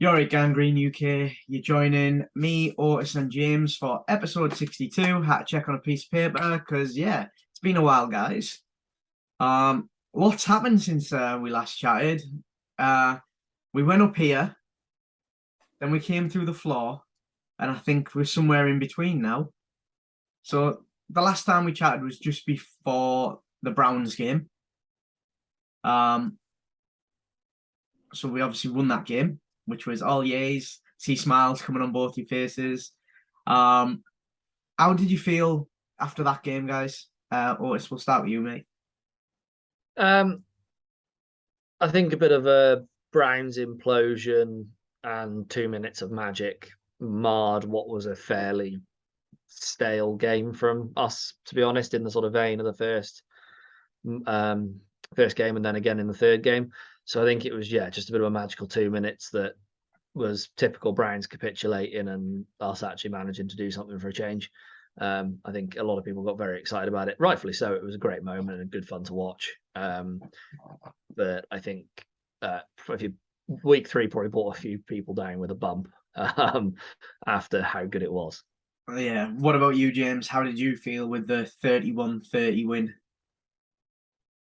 You're right, Gangrene UK. You're joining me, Otis, and James for episode 62. Had to check on a piece of paper because, yeah, it's been a while, guys. What's happened since we last chatted? Uh, we went up here, then we came through the floor, and I think we're somewhere in between now. So the last time we chatted was just before the Browns game. So we obviously won that game, which was all yays. See smiles coming on both your faces. How did you feel after that game, guys? Otis, we'll start with you, mate. I think a bit of a Browns implosion and 2 minutes of magic marred what was a fairly stale game from us, to be honest, in the sort of vein of the first game and then again in the third game. So I think it was, just a bit of a magical 2 minutes that was typical Browns capitulating and us actually managing to do something for a change. I think a lot of people got very excited about it, rightfully so. It was a great moment and good fun to watch. But I think week 3 probably brought a few people down with a bump after how good it was. Yeah. What about you, James? How did you feel with the 31-30 win?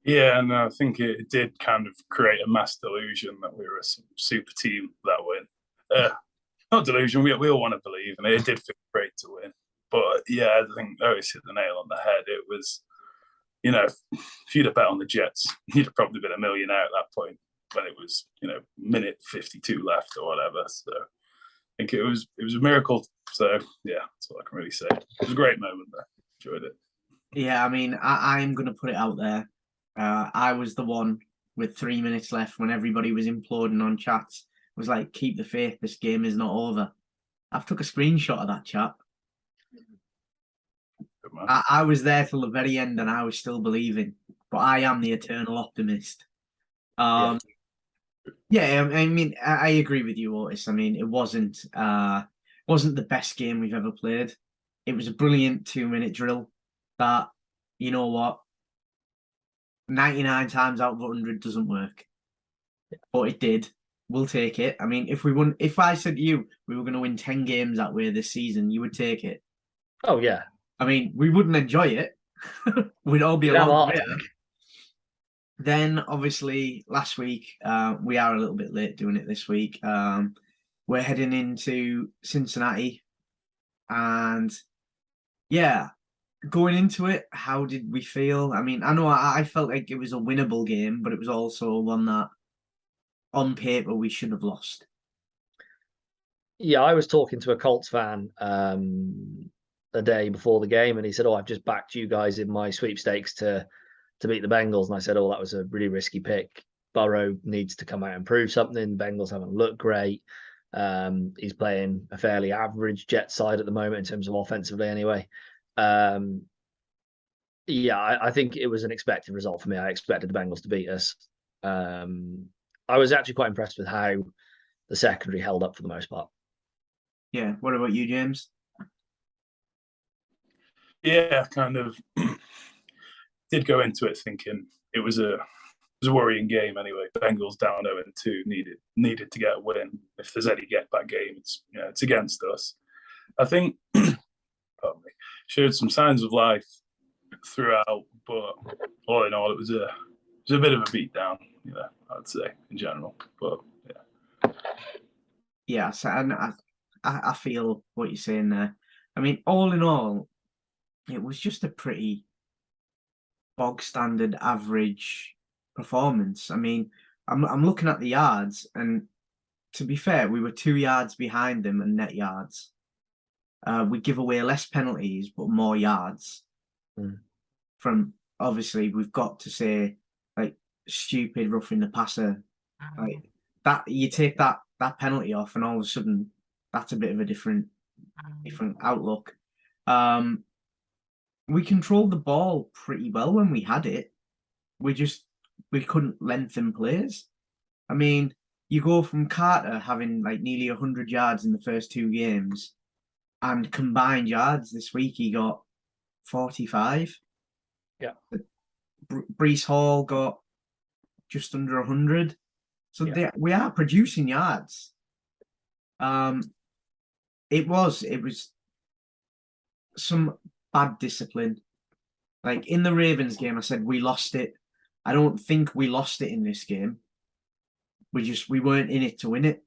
Yeah, and I think it did kind of create a mass delusion that we were a super team that win. Not delusion, we all want to believe, and it did feel great to win. But yeah, I think Otis hit the nail on the head. It was, if you'd have bet on the Jets, you'd have probably been a millionaire at that point when it was, minute 52 left or whatever. So I think it was a miracle. So yeah, that's all I can really say. It was a great moment there. Enjoyed it. Yeah, I mean, I'm going to put it out there. I was the one with 3 minutes left when everybody was imploding on chats. It was like, keep the faith, this game is not over. I've took a screenshot of that chat. I was there till the very end and I was still believing, but I am the eternal optimist. I mean, I agree with you, Otis. I mean, it wasn't the best game we've ever played. It was a brilliant 2-minute drill that, you know what, 99 times out of 100 doesn't work, but it did. We'll take it. I mean, if I said to you we were going to win 10 games that way this season, you would take it. Oh yeah. I mean, we wouldn't enjoy it. We'd all be a lot better. Then, obviously, last week, we are a little bit late doing it this week. We're heading into Cincinnati. And, yeah, going into it, how did we feel? I mean, I know I felt like it was a winnable game, but it was also one that, on paper, we should have lost. Yeah, I was talking to a Colts fan the day before the game, and he said, I've just backed you guys in my sweepstakes to beat the Bengals. And I said, that was a really risky pick. Burrow needs to come out and prove something. The Bengals haven't looked great. He's playing a fairly average Jet side at the moment in terms of offensively anyway. I think it was an expected result for me. I expected the Bengals to beat us. I was actually quite impressed with how the secondary held up for the most part. Yeah. What about you, James? Yeah, kind of did go into it thinking it was a worrying game anyway. Bengals down 0-2 needed to get a win. If there's any get back game, it's against us. I think showed some signs of life throughout, but all in all, it was a bit of a beatdown. I'd say in general, but yeah. Yeah, so, and I feel what you're saying there. I mean, all in all, it was just a pretty bog standard average performance. I mean, I'm looking at the yards, and to be fair, we were 2 yards behind them in net yards. We give away less penalties but more yards. From obviously, we've got to say like stupid roughing the passer, like that. You take that penalty off, and all of a sudden, that's a bit of a different outlook. We controlled the ball pretty well when we had it. We couldn't lengthen plays. I mean, you go from Carter having like nearly 100 yards in the first 2 games, and combined yards this week he got 45. Yeah. Breece Hall got just under 100. So we are producing yards. It was some bad discipline. Like in the Ravens game, I said we lost it. I don't think we lost it in this game. We weren't in it to win it.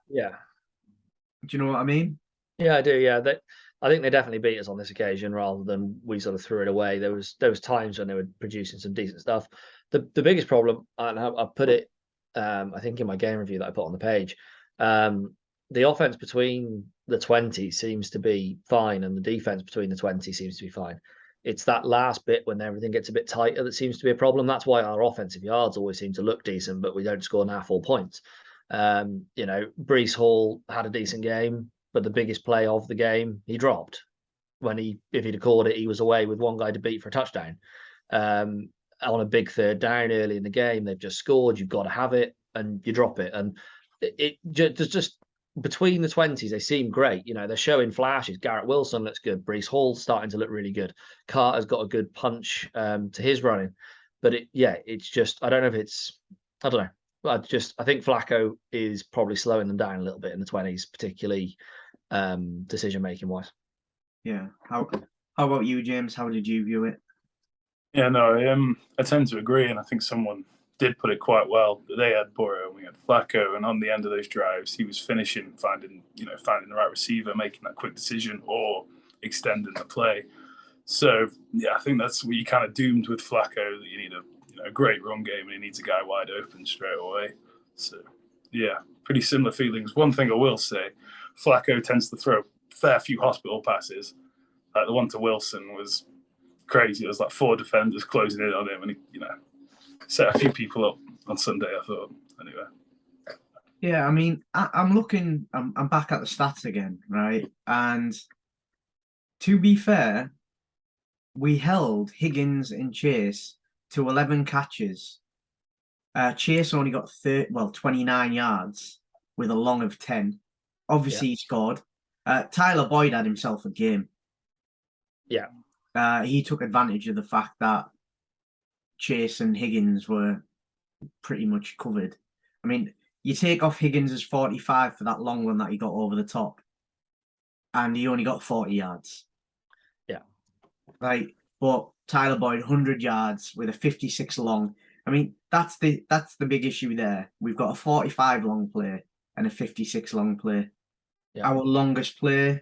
Yeah. Do you know what I mean? Yeah, I do. Yeah, I think they definitely beat us on this occasion rather than we sort of threw it away. There was times when they were producing some decent stuff. The biggest problem, and I put it, I think in my game review that I put on the page, the offense between the 20 seems to be fine, and the defense between the 20 seems to be fine. It's that last bit when everything gets a bit tighter that seems to be a problem. That's why our offensive yards always seem to look decent, but we don't score now full points. Breece Hall had a decent game, but the biggest play of the game he dropped. If he'd have called it, he was away with one guy to beat for a touchdown. On a big third down early in the game, they've just scored. You've got to have it, and you drop it. And there's just between the 20s, they seem great. They're showing flashes. Garrett Wilson looks good. Breece Hall starting to look really good. Carter's got a good punch to his running. But it's just, I don't know if I don't know. I think Flacco is probably slowing them down a little bit in the 20s, particularly decision making wise. Yeah. How about you, James? How did you view it? Yeah, no, I tend to agree, and I think someone did put it quite well. They had Burrow and we had Flacco, and on the end of those drives, he was finishing, finding the right receiver, making that quick decision, or extending the play. So yeah, I think that's what you kind of doomed with Flacco. That you need a great run game, and he needs a guy wide open straight away. So yeah, pretty similar feelings. One thing I will say, Flacco tends to throw a fair few hospital passes. Like the one to Wilson was crazy. It was like 4 defenders closing in on him, and he, set a few people up on Sunday, I thought. Anyway. Yeah, I mean, I'm looking. I'm back at the stats again, right? And to be fair, we held Higgins and Chase to 11 catches. Chase only got 29 yards with a long of 10. Obviously, he scored. Tyler Boyd had himself a game. Yeah. He took advantage of the fact that Chase and Higgins were pretty much covered. I mean, you take off Higgins' 45 for that long one that he got over the top, and he only got 40 yards. Yeah. But Tyler Boyd, 100 yards with a 56 long. I mean, that's the big issue there. We've got a 45 long play and a 56 long play. Yeah. Our longest play,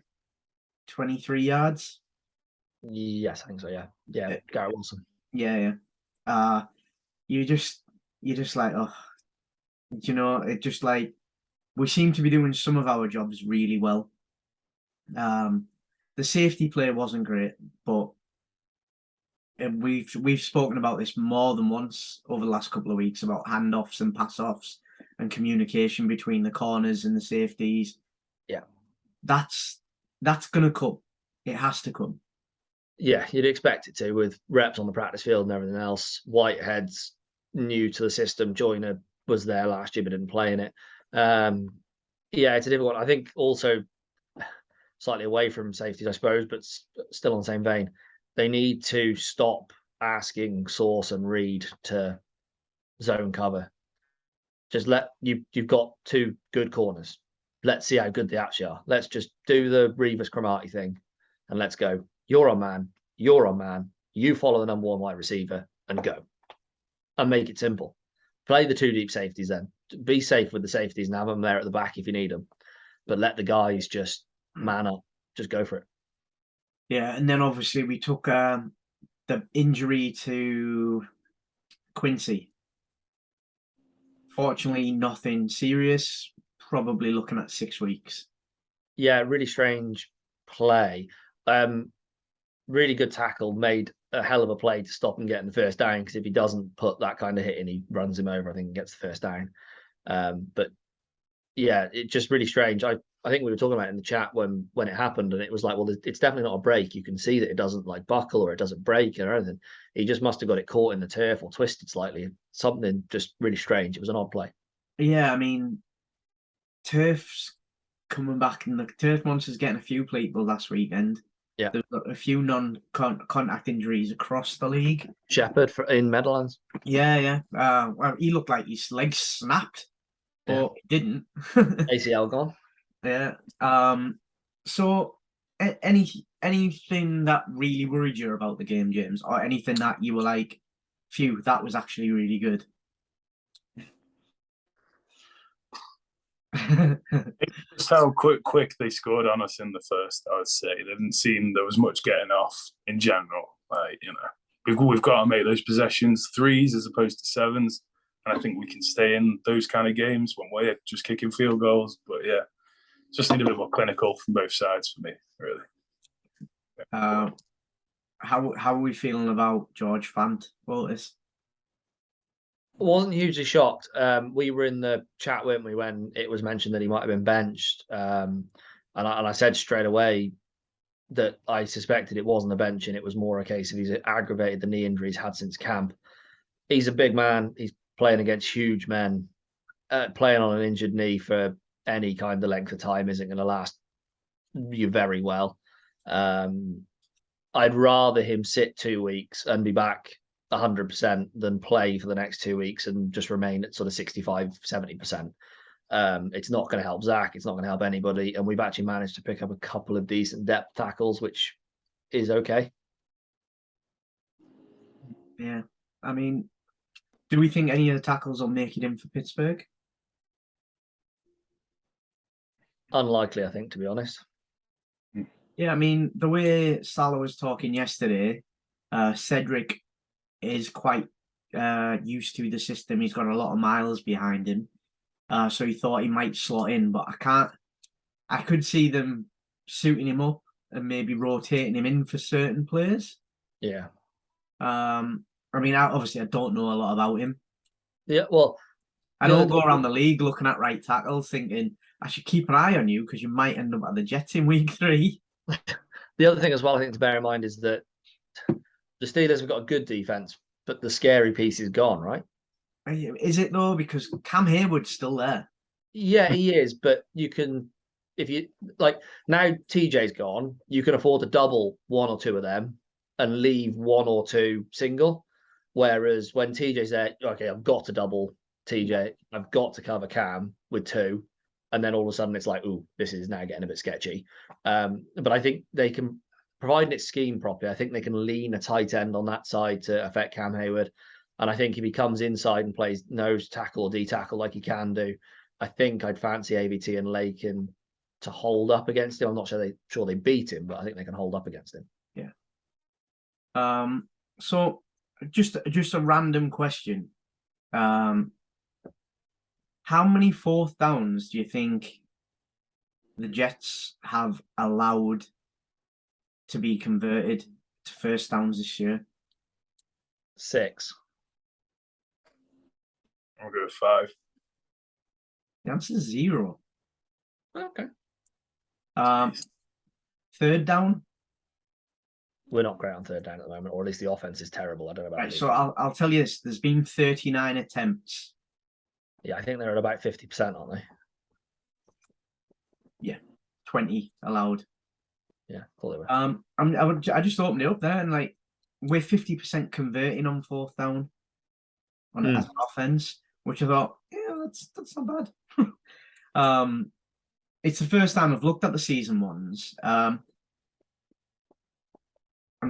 23 yards. Yes, I think so. Yeah. Garrett Wilson. Yeah. You're just like, oh, it just like we seem to be doing some of our jobs really well. The safety play wasn't great, but we've spoken about this more than once over the last couple of weeks about handoffs and pass-offs and communication between the corners and the safeties. Yeah. That's going to come. It has to come. Yeah, you'd expect it to with reps on the practice field and everything else. Whitehead's new to the system. Joyner was there last year but didn't play in it. Yeah, it's a difficult one. I think also slightly away from safeties, I suppose, but still on the same vein. They need to stop asking Sauce and Reed to zone cover. Just you've got 2 good corners. Let's see how good they actually are. Let's just do the Revis Cromartie thing and let's go. You're on man. You're on man. You follow the number 1 wide receiver and go. And make it simple. Play the 2 deep safeties then. Be safe with the safeties and have them there at the back if you need them. But let the guys just man up. Just go for it. Yeah, and then obviously we took the injury to Quincy. Fortunately, nothing serious. Probably looking at 6 weeks. Yeah, really strange play. Really good tackle. Made a hell of a play to stop him getting the first down, because if he doesn't put that kind of hit in, he runs him over. I think, and gets the first down. But yeah, it's just really strange. I think we were talking about it in the chat when it happened, and it was like, well, it's definitely not a break. You can see that it doesn't like buckle or it doesn't break or anything. He just must have got it caught in the turf or twisted slightly. Something just really strange. It was an odd play. Yeah, I mean, turf's coming back, and the turf monster's getting a few people last weekend. Yeah, there's a few non-contact injuries across the league. Shepherd in Meadowlands. Yeah. Well, he looked like his legs snapped. but it didn't. ACL gone. Yeah. So anything that really worried you about the game, James, or anything that you were like, phew, that was actually really good? Just how quick they scored on us in the first, I would say. They didn't seem there was much getting off in general. We've got to make those possessions threes as opposed to sevens, and I think we can stay in those kind of games when we're just kicking field goals. But yeah, just need a bit more clinical from both sides for me, really. How are we feeling about George Fant, Walters? Wasn't hugely shocked. We were in the chat, weren't we, when it was mentioned that he might have been benched. And I said straight away that I suspected it wasn't a bench, and it was more a case of he's aggravated the knee injury he's had since camp. He's a big man. He's playing against huge men. Playing on an injured knee for any kind of length of time isn't going to last you very well. I'd rather him sit 2 weeks and be back 100% than play for the next 2 weeks and just remain at sort of 65, 70%. It's not going to help Zach. It's not going to help anybody. And we've actually managed to pick up a couple of decent depth tackles, which is okay. Yeah. I mean, do we think any of the tackles will make it in for Pittsburgh? Unlikely, I think, to be honest. Yeah, I mean, the way Salah was talking yesterday, Cedric is quite used to the system. He's got a lot of miles behind him. So he thought he might slot in, but I could see them suiting him up and maybe rotating him in for certain players. Yeah. I mean, obviously, I don't know a lot about him. Yeah, well, I don't go around the league looking at right tackles thinking I should keep an eye on you because you might end up at the Jets in week 3. The other thing as well, I think, to bear in mind is that the Steelers have got a good defense, but the scary piece is gone, right? Is it though? Because Cam Hayward's still there. Yeah, he is, but you can, if you like, now TJ's gone, you can afford to double one or two of them and leave one or two single. Whereas when TJ's there, okay, I've got to double TJ, I've got to cover Cam with 2. And then all of a sudden it's like, ooh, this is now getting a bit sketchy. But I think they can, providing it's schemed properly, I think they can lean a tight end on that side to affect Cam Hayward. And I think if he comes inside and plays nose tackle or D tackle like he can do, I think I'd fancy AVT and Lakin to hold up against him. I'm not sure they beat him, but I think they can hold up against him. Yeah. So just a random question. How many 4th downs do you think the Jets have allowed to be converted to 1st downs this year? 6. I'll go with 5. The answer is 0. Okay. 3rd down? We're not great on 3rd down at the moment, or at least the offense is terrible. I don't know about Right, so I'll tell you this. There's been 39 attempts. Yeah, I think they're at about 50%, aren't they? Yeah, 20 allowed. Yeah, thought they were. I just opened it up there and like we're 50% converting on 4th down on as an offense, which I thought, yeah, that's not bad. It's the first time I've looked at the season ones. I'm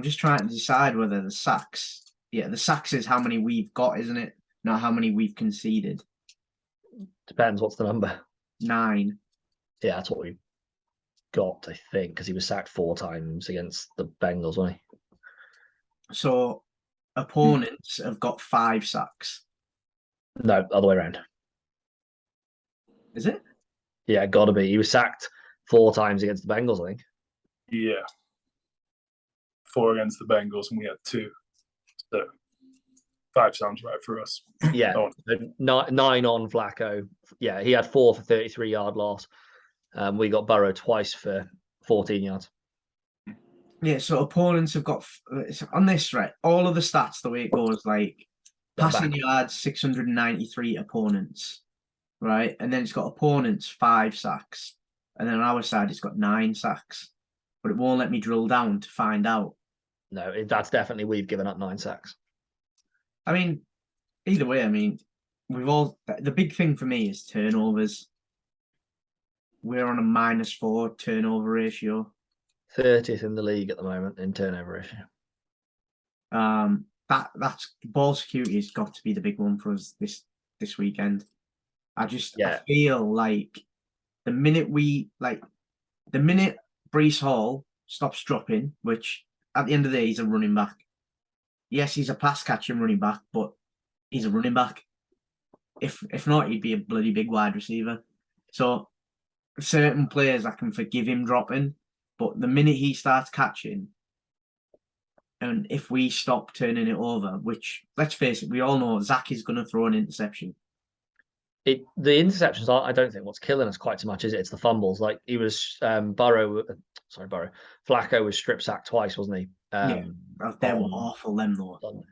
just trying to decide whether the sacks. Yeah, the sacks is how many we've got, isn't it? Not how many we've conceded. Depends. What's the number? 9. Yeah, that's what we got, I think, because he was sacked 4 times against the Bengals, wasn't he? So opponents have got 5 sacks. No, other way around. Is it? Yeah, gotta be. He was sacked 4 times against the Bengals, I think. Yeah. 4 against the Bengals, and we had 2. So 5 sounds right for us. Yeah, 9 on Flacco. Yeah, he had 4 for 33-yard loss. We got Burrow twice for 14 yards. Yeah, so opponents have got on this, right? All of the stats, the way it goes, like passing yards, 693 opponents, right? And then it's got opponents 5 sacks, and then on our side it's got 9 sacks, but it won't let me drill down to find out. No, that's definitely we've given up 9 sacks. I mean, either way, I mean, the big thing for me is turnovers. We're on a -4 turnover ratio. 30th in the league at the moment in turnover ratio. That's ball security has got to be the big one for us this weekend. I feel like the minute Brees Hall stops dropping, which at the end of the day he's a running back. Yes, he's a pass catching running back, but he's a running back. If not, he'd be a bloody big wide receiver. So certain players I can forgive him dropping, but the minute he starts catching, and if we stop turning it over, which let's face it, we all know Zach is going to throw an interception. The interceptions aren't, I don't think, what's killing us quite so much, is it? It's the fumbles. Like he was Flacco was strip sacked twice, wasn't he? Yeah, they were awful. Them though.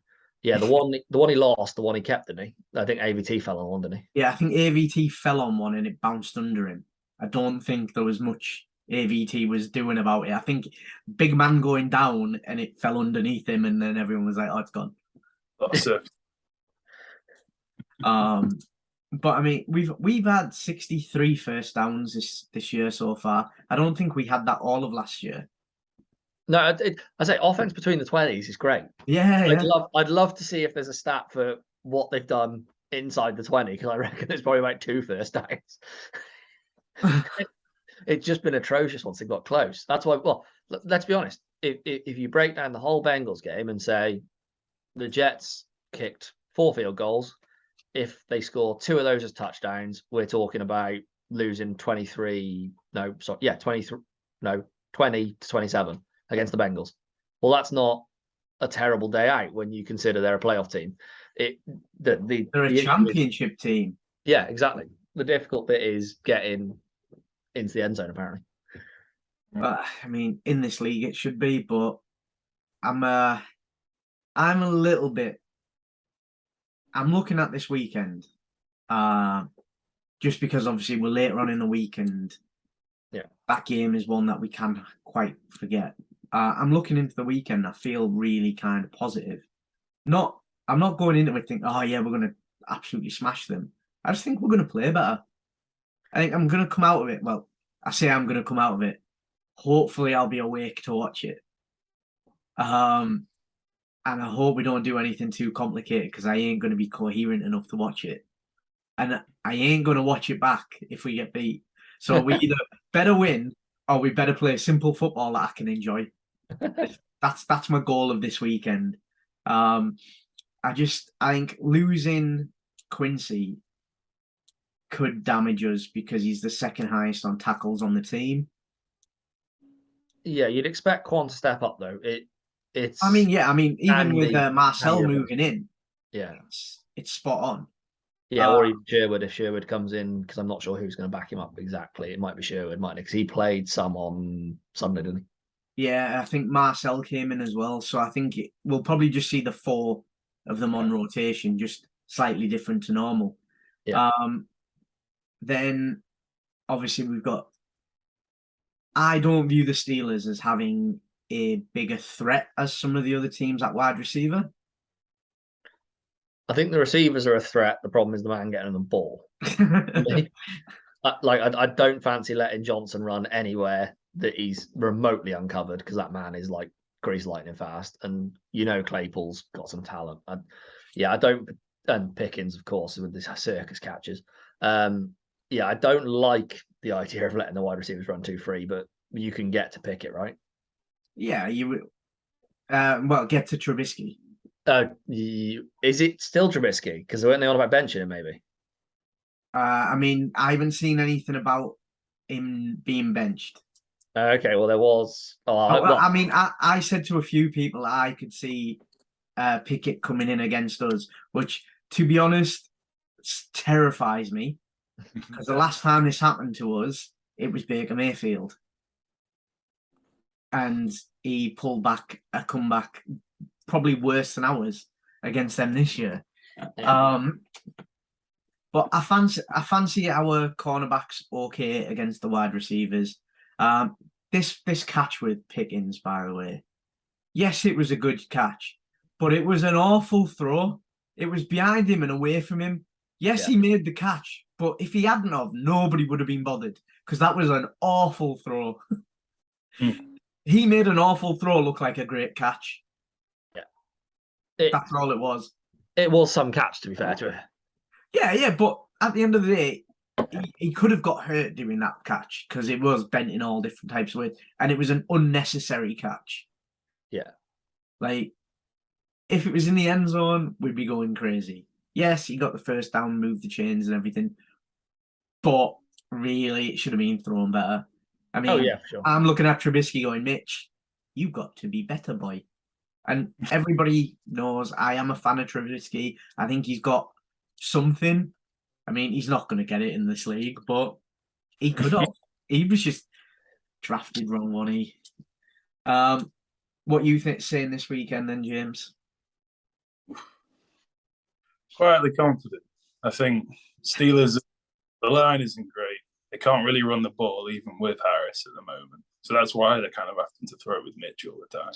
Yeah, the one he lost, the one he kept, didn't he? I think AVT fell on one, didn't he? Yeah, I think AVT fell on one and it bounced under him. I don't think there was much AVT was doing about it. I think big man going down and it fell underneath him, and then everyone was like, "Oh, it's gone." But I mean, we've had 63 first downs this year so far. I don't think we had that all of last year. No, I say offense between the 20s is great. Yeah, I'd love to see if there's a stat for what they've done inside the 20, because I reckon it's probably about 2 first downs. It's just been atrocious once they got close. That's why. Well, let's be honest. If you break down the whole Bengals game and say the Jets kicked 4 field goals, if they score 2 of those as touchdowns, we're talking about losing 20 to 27 against the Bengals. Well, that's not a terrible day out when you consider they're a playoff team. They're a championship team. Yeah, exactly. The difficult bit is getting into the end zone, apparently. I mean, in this league it should be, but I'm a little bit. I'm looking at this weekend, just because obviously we're later on in the week, and that game is one that we can't quite forget. I'm looking into the weekend. I feel really kind of positive. I'm not going into it thinking, oh yeah, we're going to absolutely smash them. I just think we're going to play better. I think I'm going to come out of it. Well, I say I'm going to come out of it. Hopefully, I'll be awake to watch it. And I hope we don't do anything too complicated, because I ain't going to be coherent enough to watch it. And I ain't going to watch it back if we get beat. So we either better win or we better play simple football that I can enjoy. That's my goal of this weekend. I think losing Quincy could damage us because he's the second highest on tackles on the team. Yeah, you'd expect Quan to step up though. It's. I mean, even with Marcel moving in, it's spot on. Yeah, or even Sherwood, if Sherwood comes in, because I'm not sure who's going to back him up exactly. It might be Sherwood, mightn't it? Because he played some on Sunday, didn't he? Yeah, I think Marcel came in as well. So I think we'll probably just see the 4 of them on rotation, just slightly different to normal. Yeah. Then, obviously, I don't view the Steelers as having a bigger threat as some of the other teams at wide receiver. I think the receivers are a threat. The problem is the man getting them the ball. I don't fancy letting Johnson run anywhere that he's remotely uncovered, because that man is like grease lightning fast. And Claypool's got some talent. I don't. And Pickens, of course, with this circus catches. I don't like the idea of letting the wide receivers run too free, but you can get to Pickett, right? Yeah, you get to Trubisky. Is it still Trubisky? Because weren't they on about benching him, maybe? I mean, I haven't seen anything about him being benched. Okay, well, there was. I mean, I said to a few people I could see Pickett coming in against us, which, to be honest, terrifies me. Because the last time this happened to us, it was Baker Mayfield. And he pulled back a comeback probably worse than ours against them this year. But I fancy our cornerbacks okay against the wide receivers. This catch with Pickens, by the way, yes, it was a good catch, but it was an awful throw. It was behind him and away from him. Yes, Yeah. he made the catch, but if he hadn't have, nobody would have been bothered because that was an awful throw. He made an awful throw look like a great catch. Yeah. That's all it was. It was some catch, to be fair to it. Yeah, but at the end of the day, he could have got hurt doing that catch because it was bent in all different types of ways, and it was an unnecessary catch. Yeah. Like, if it was in the end zone, we'd be going crazy. Yes, he got the first down, moved the chains and everything, but really, it should have been thrown better. I mean, yeah, for sure. I'm looking at Trubisky going, Mitch, you got to be better, boy. And everybody knows I am a fan of Trubisky. I think he's got something. I mean, he's not going to get it in this league, but he could have. He was just drafted wrong, wasn't he? What you think saying this weekend then, James? Quietly confident. I think Steelers, the line isn't great. They can't really run the ball even with Harris at the moment. So that's why they're kind of having to throw it with Mitch all the time.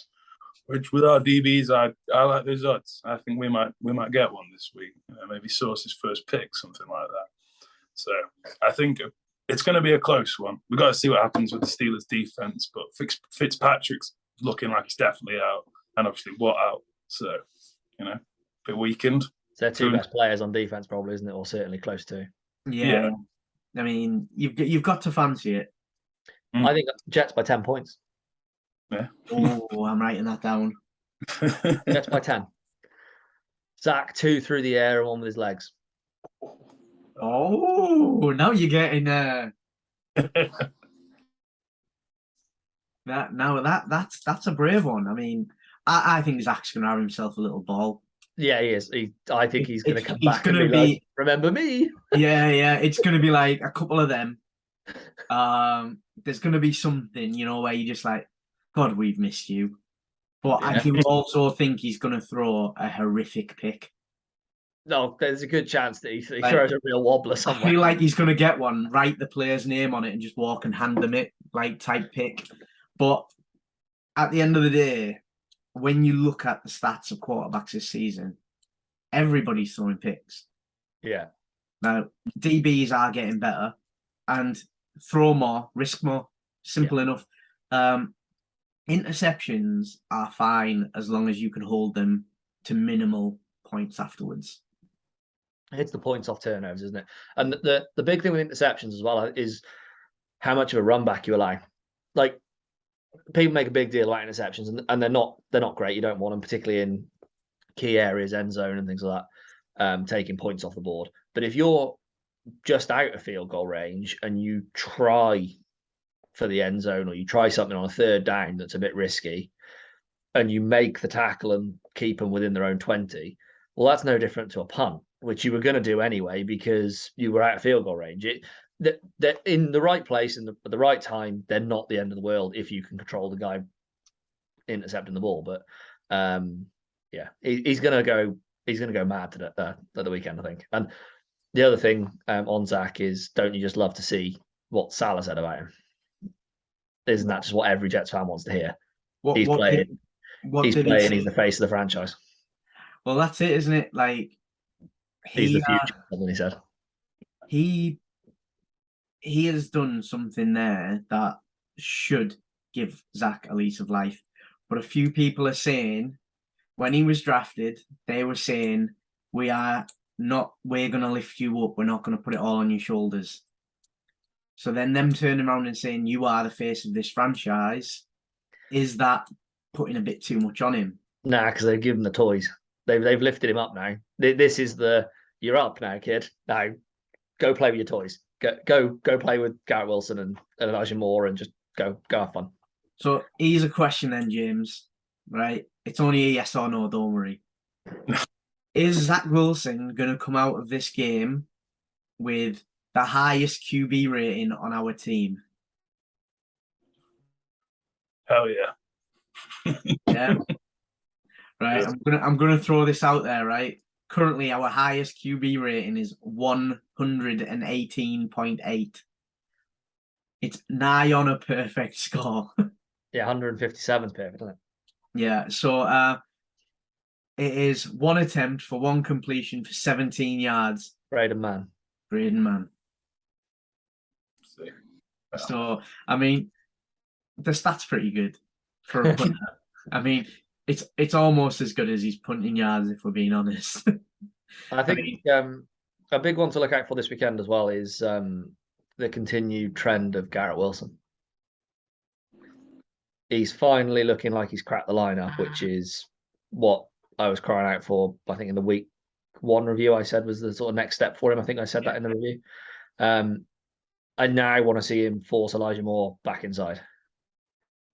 Which with our DBs, I like those odds. I think we might get one this week. Maybe Sauce's first pick, something like that. So I think it's going to be a close one. We've got to see what happens with the Steelers defense, but Fitzpatrick's looking like he's definitely out, and obviously Watt out. So, a bit weakened. It's their two best players on defense, probably, isn't it? Or certainly close to. Yeah. I mean, you've got to fancy it. I think Jets by 10 points. Yeah. Oh, I'm writing that down. Jets by 10. Zach 2 through the air and 1 with his legs. Oh, now you're getting that's a brave one. I mean, I think Zach's gonna have himself a little ball. Yeah, he is. I think he's going to come he's back and gonna be like, remember me? Yeah. It's going to be like a couple of them. There's going to be something, where you're just like, God, we've missed you. But I do also think he's going to throw a horrific pick. No, there's a good chance that he throws a real wobbler somewhere. I feel like he's going to get one, write the player's name on it, and just walk and hand them it, like type pick. But at the end of the day, when you look at the stats of quarterbacks this season, everybody's throwing picks. Yeah. Now, DBs are getting better, and throw more, risk more. Simple enough. Interceptions are fine as long as you can hold them to minimal points afterwards. It's the points off turnovers, isn't it? And the big thing with interceptions as well is how much of a run back you allow. Like, people make a big deal about interceptions, and they're not great. You don't want them, particularly in key areas, end zone and things like that, taking points off the board. But if you're just out of field goal range and you try for the end zone, or you try something on a third down that's a bit risky, and you make the tackle and keep them within their own 20, well, that's no different to a punt, which you were going to do anyway because you were out of field goal range. They're in the right place and at the right time. They're not the end of the world if you can control the guy intercepting the ball. But he's going to go mad at the weekend, I think. And the other thing on Zach is, don't you just love to see what Salah said about him? Isn't that just what every Jets fan wants to hear? He's playing. He's the face of the franchise. Well, that's it, isn't it? Like, he's the future, something he said. He has done something there that should give Zach a lease of life. But a few people are saying, when he was drafted, they were saying, we're going to lift you up. We're not going to put it all on your shoulders. So then them turning around and saying, you are the face of this franchise, is that putting a bit too much on him? Nah, because they've given the toys. They've lifted him up now. This is you're up now, kid. Now go play with your toys. Go play with Garrett Wilson and Elijah Moore and just go have fun. So here's a question then, James. Right? It's only a yes or no, don't worry. Is Zach Wilson going to come out of this game with the highest QB rating on our team? Hell yeah. Yeah. Right. I'm gonna throw this out there, right? Currently our highest QB rating is 118.8. It's nigh on a perfect score. Yeah, 157 is perfect, isn't it? Yeah. So It is 1 attempt for 1 completion for 17 yards. Braden Mann. Braden Mann. So, I mean, the stats pretty good for a punter. I mean, it's almost as good as his punting yards, if we're being honest. I think a big one to look out for this weekend as well is the continued trend of Garrett Wilson. He's finally looking like he's cracked the lineup, which is what I was crying out for. I think in the week 1 review, I said was the sort of next step for him. I think I said that in the review. I now want to see him force Elijah Moore back inside.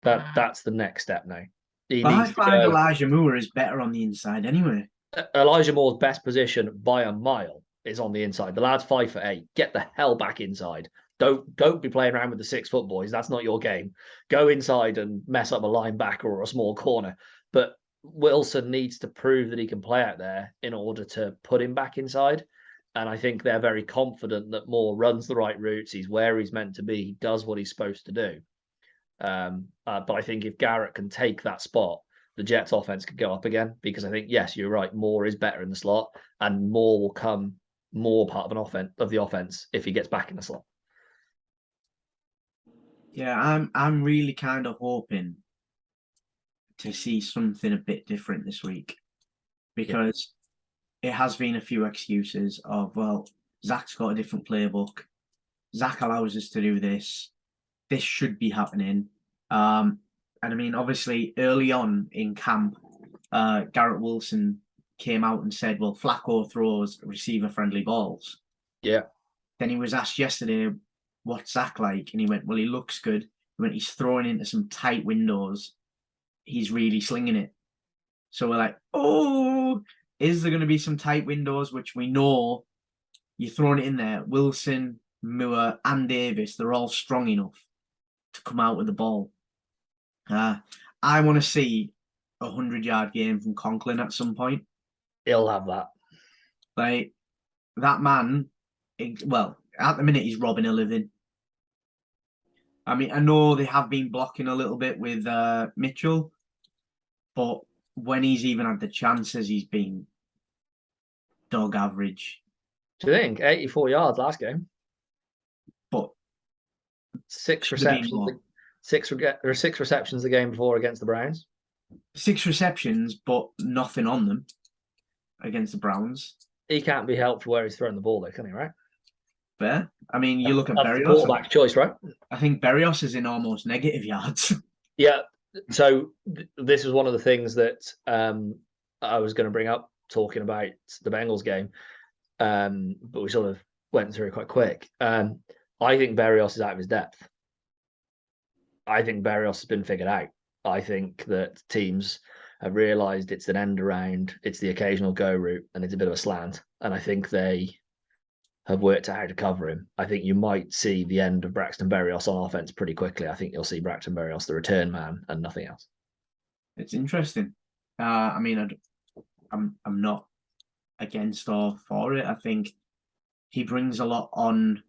That's the next step now. I find Elijah Moore is better on the inside anyway. Elijah Moore's best position by a mile is on the inside. The lad's 5'8". Get the hell back inside. Don't be playing around with the 6 foot boys. That's not your game. Go inside and mess up a linebacker or a small corner. But Wilson needs to prove that he can play out there in order to put him back inside. And I think they're very confident that Moore runs the right routes. He's where he's meant to be. He does what he's supposed to do. But I think if Garrett can take that spot, the Jets offense could go up again, because I think, yes, you're right, Moore is better in the slot and Moore will come more part of the offense if he gets back in the slot. Yeah, I'm really kind of hoping to see something a bit different this week, because it has been a few excuses of, well, Zach's got a different playbook. Zach allows us to do this. This should be happening. And I mean, obviously, early on in camp, Garrett Wilson came out and said, well, Flacco throws receiver-friendly balls. Yeah. Then he was asked yesterday, what's Zach like? And he went, well, he looks good. He went, he's throwing into some tight windows. He's really slinging it. So we're like, oh, is there going to be some tight windows, which we know you're throwing it in there? Wilson, Moore, and Davis, they're all strong enough to come out with the ball. I want to see a 100-yard game from Conklin at some point. He'll have that. Like, that man, well, at the minute, he's robbing a living. I mean, I know they have been blocking a little bit with Mitchell, but when he's even had the chances, he's been dog average. Do you think 84 yards last game? But 6 receptions. 6 receptions the game before against the Browns. 6 receptions, but nothing on them against the Browns. He can't be helped for where he's throwing the ball, though, can he? Right? Fair. I mean, you look at Berrios. Quarterback choice, right? I think Berrios is in almost negative yards. Yeah. So this is one of the things that I was going to bring up talking about the Bengals game, but we sort of went through it quite quick. I think Berrios is out of his depth. I think Berrios has been figured out. I think that teams have realised it's an end around, it's the occasional go route, and it's a bit of a slant. And I think they have worked out how to cover him. I think you might see the end of Braxton Berrios on offense pretty quickly. I think you'll see Braxton Berrios the return man and nothing else. It's interesting. I mean, I'm not against or for it. I think he brings a lot on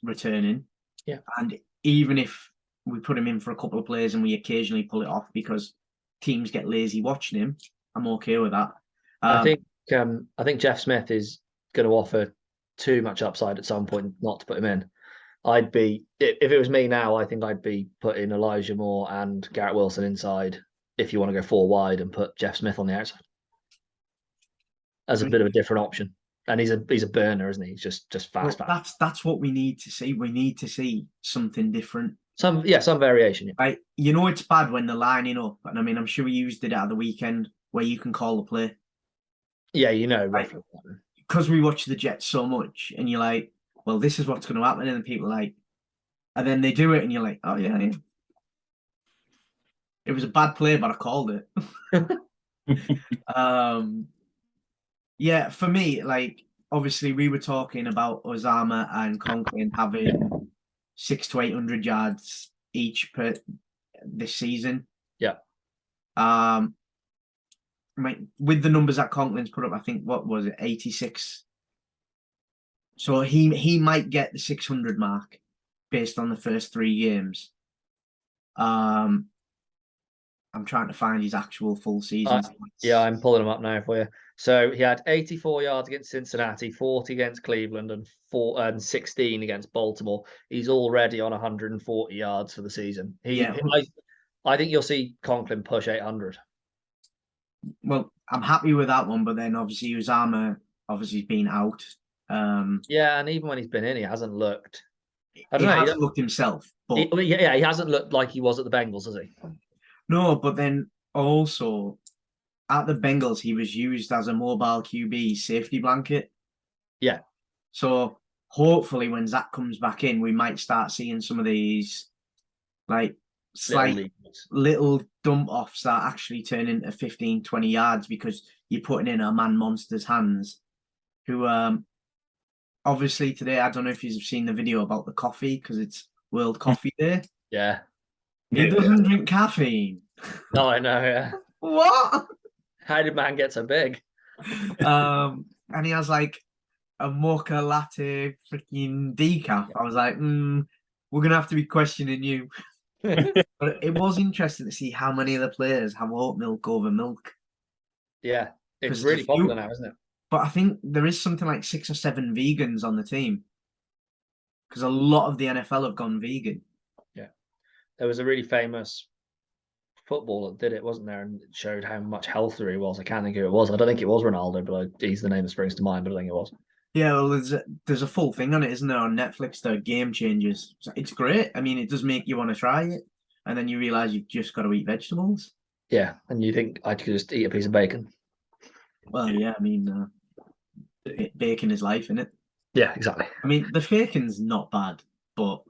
returning. Yeah. And even if we put him in for a couple of plays and we occasionally pull it off because teams get lazy watching him, I'm okay with that. I think Jeff Smith is going to offer too much upside at some point not to put him in. I'd be, if it was me now, I think I'd be putting Elijah Moore and Garrett Wilson inside if you want to go 4 wide and put Jeff Smith on the outside as a bit of a different option. And he's a burner, isn't he? He's just fast. Well, that's what we need to see. We need to see something different. Some variation. Yeah. Like, you know, it's bad when they're lining up, and I mean, I'm sure we used it at the weekend where you can call the play. Yeah, you know, like, because we watch the Jets so much, and you're like, well, this is what's going to happen, and then people are like, and then they do it, and you're like, oh yeah. It was a bad play, but I called it. Yeah, for me, like, obviously we were talking about Osama and Conklin having 600 to 800 yards each per this season. Yeah. With the numbers that Conklin's put up, I think, what was it, 86? So he might get the 600 mark based on the first 3 games. I'm trying to find his actual full season stats. Yeah, I'm pulling them up now for you. So he had 84 yards against Cincinnati, 40 against Cleveland, and 16 against Baltimore. He's already on 140 yards for the season. I think you'll see Conklin push 800. Well, I'm happy with that one, but then obviously Uzama obviously been out. Yeah, and even when he's been in, he hasn't looked. I He don't know. hasn't looked himself, but he hasn't looked like he was at the Bengals, has he? no. But then also at the Bengals, he was used as a mobile QB safety blanket. Yeah. So hopefully, when Zach comes back in, we might start seeing some of these like slight little dump offs that actually turn into 15, 20 yards because you're putting in a man monster's hands. Who obviously today, I don't know if you've seen the video about the coffee because it's World Coffee Day. Yeah. He doesn't drink caffeine. No, I know, yeah. What? How did man get so big? And he has like a mocha latte freaking decaf. I was like, we're going to have to be questioning you. But it was interesting to see how many of the players have oat milk over milk. Yeah, it's really popular now, isn't it? But I think there is something like 6 or 7 vegans on the team because a lot of the NFL have gone vegan. Yeah, there was a really famous footballer that did it, wasn't there? And it showed how much healthier he was. I can't think who it was. I don't think it was Ronaldo, but he's the name that springs to mind. But I think it was. Yeah, well, there's a full thing on it, isn't there, on Netflix? The Game Changers. It's great. I mean, it does make you want to try it, and then you realize you've just got to eat vegetables. Yeah, and you think I could just eat a piece of bacon? Well, yeah, I mean, bacon is life, isn't it? Yeah, exactly. I mean, the bacon's not bad, but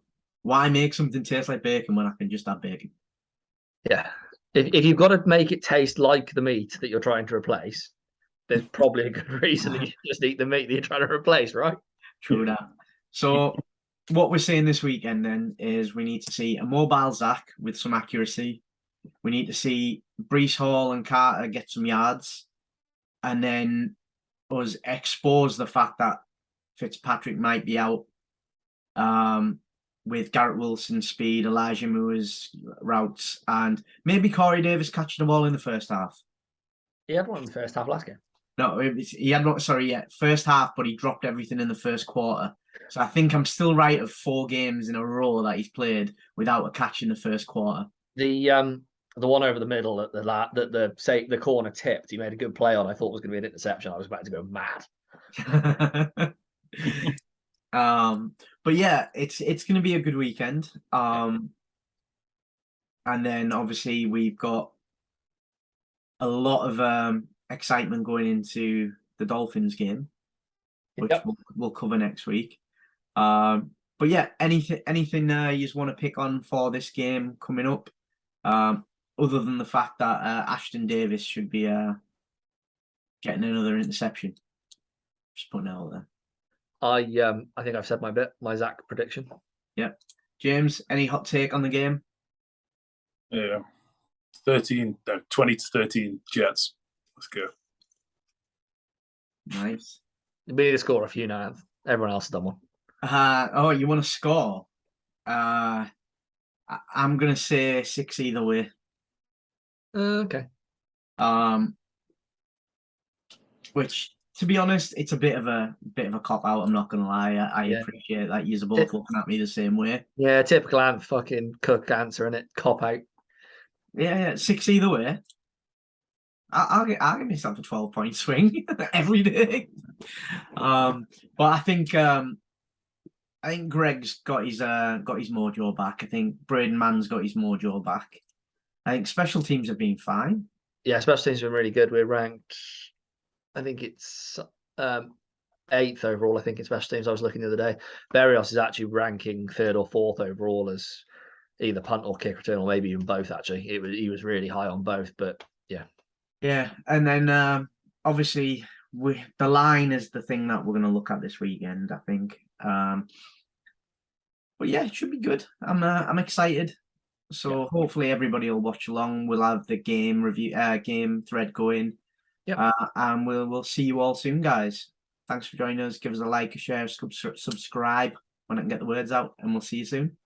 why make something taste like bacon when I can just have bacon? Yeah, if you've got to make it taste like the meat that you're trying to replace, there's probably a good reason that you just eat the meat that you're trying to replace, right? True that. So what we're seeing this weekend then is we need to see a mobile Zach with some accuracy. We need to see Breece Hall and Carter get some yards, and then us expose the fact that Fitzpatrick might be out with Garrett Wilson's speed, Elijah Moore's routes, and maybe Corey Davis catching the ball in the first half. He had one in the first half last game. No, he had not. Sorry, yeah, first half, but he dropped everything in the first quarter. So I think I'm still right of 4 games in a row that he's played without a catch in the first quarter. The one over the middle at the corner tipped, he made a good play on. I thought was going to be an interception. I was about to go mad. But yeah, it's going to be a good weekend. And then obviously we've got a lot of excitement going into the Dolphins game, which we'll cover next week. But yeah, anything you just want to pick on for this game coming up, other than the fact that Ashton Davis should be getting another interception. Just putting it out there. I think I've said my Zach prediction. Yeah. James, any hot take on the game? Yeah. 20 to 13 Jets. Let's go. Nice. We need to score a few now. Everyone else has done one. You want to score? I'm gonna say 6 either way. Okay. Which, to be honest, it's a bit of a cop out. I'm not gonna lie. I appreciate that you're both looking at me the same way. Yeah, typical Ant fucking Cook answer, innit? Cop out. Yeah, 6 either way. I'll give myself a 12-point swing every day. But I think Greg's got his mojo back. I think Braden Mann's got his mojo back. I think special teams have been fine. Yeah, special teams have been really good. We're ranked, I think it's 8th overall, I think, in special teams. I was looking the other day. Berrios is actually ranking 3rd or 4th overall as either punt or kick return, or maybe even both, actually. He was really high on both, but yeah. Yeah, and then obviously the line is the thing that we're going to look at this weekend, I think. But yeah, it should be good. I'm excited. So hopefully everybody will watch along. We'll have the game review, game thread going. Yeah. And we'll see you all soon, guys. Thanks for joining us. Give us a like, a share, subscribe when I can get the words out, and we'll see you soon.